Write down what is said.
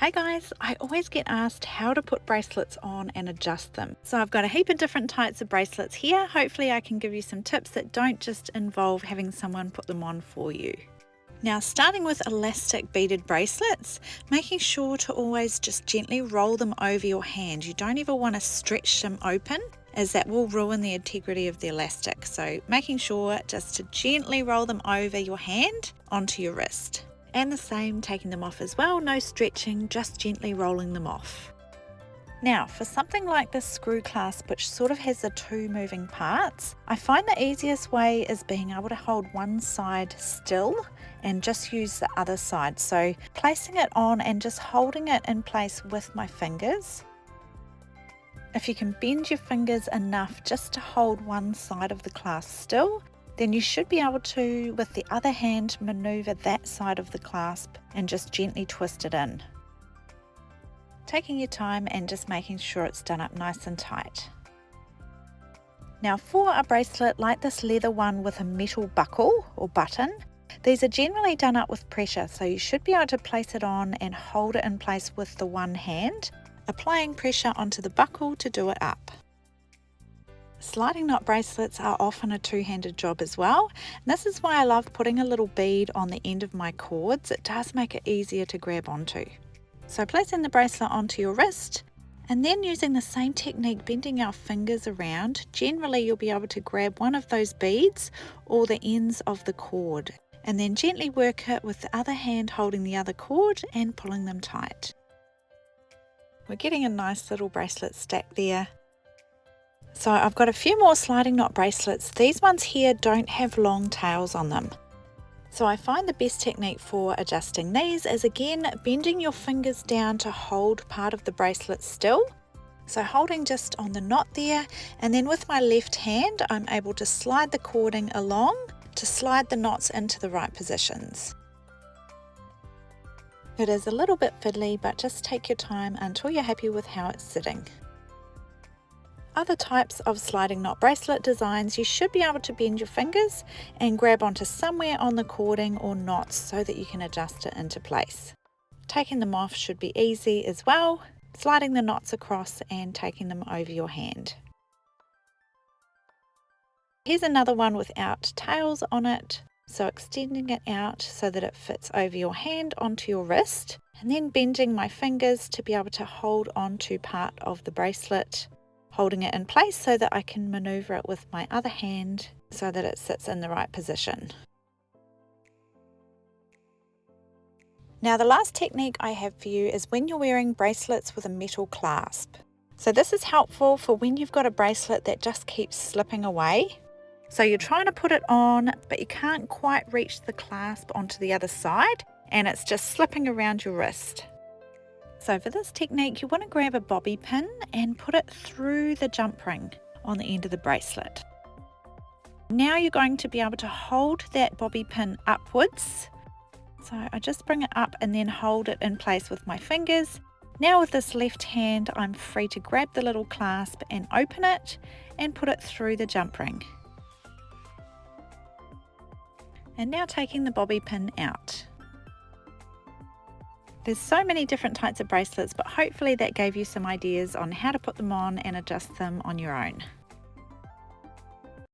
Hey guys, I always get asked how to put bracelets on and adjust them. So I've got a heap of different types of bracelets here. Hopefully I can give you some tips that don't just involve having someone put them on for you. Now, starting with elastic beaded bracelets, making sure to always just gently roll them over your hand. You don't ever want to stretch them open, as that will ruin the integrity of the elastic. So making sure just to gently roll them over your hand onto your wrist. And the same, taking them off as well, no stretching, just gently rolling them off. Now, for something like this screw clasp, which sort of has the two moving parts, I find the easiest way is being able to hold one side still and just use the other side. So placing it on and just holding it in place with my fingers. If you can bend your fingers enough just to hold one side of the clasp still, then you should be able to, with the other hand, maneuver that side of the clasp and just gently twist it in. Taking your time and just making sure it's done up nice and tight. Now, for a bracelet like this leather one with a metal buckle or button, these are generally done up with pressure, so you should be able to place it on and hold it in place with the one hand, applying pressure onto the buckle to do it up. Sliding knot bracelets are often a two-handed job as well, and this is why I love putting a little bead on the end of my cords. It does make it easier to grab onto. So placing the bracelet onto your wrist and then using the same technique, bending our fingers around, generally you'll be able to grab one of those beads or the ends of the cord and then gently work it with the other hand holding the other cord and pulling them tight. We're getting a nice little bracelet stack there. So I've got a few more sliding knot bracelets. These ones here don't have long tails on them. So I find the best technique for adjusting these is again bending your fingers down to hold part of the bracelet still. So holding just on the knot there, and then with my left hand I'm able to slide the cording along to slide the knots into the right positions. It is a little bit fiddly, but just take your time until you're happy with how it's sitting. Other types of sliding knot bracelet designs, you should be able to bend your fingers and grab onto somewhere on the cording or knots so that you can adjust it into place. Taking them off should be easy as well, sliding the knots across and taking them over your hand. Here's another one without tails on it, so extending it out so that it fits over your hand onto your wrist, and then bending my fingers to be able to hold onto part of the bracelet, holding it in place so that I can maneuver it with my other hand so that it sits in the right position. Now, the last technique I have for you is when you're wearing bracelets with a metal clasp. So this is helpful for when you've got a bracelet that just keeps slipping away. So you're trying to put it on, but you can't quite reach the clasp onto the other side, and it's just slipping around your wrist. So for this technique, you want to grab a bobby pin and put it through the jump ring on the end of the bracelet. Now you're going to be able to hold that bobby pin upwards. So I just bring it up and then hold it in place with my fingers. Now with this left hand, I'm free to grab the little clasp and open it and put it through the jump ring. And now taking the bobby pin out. There's so many different types of bracelets, but hopefully that gave you some ideas on how to put them on and adjust them on your own.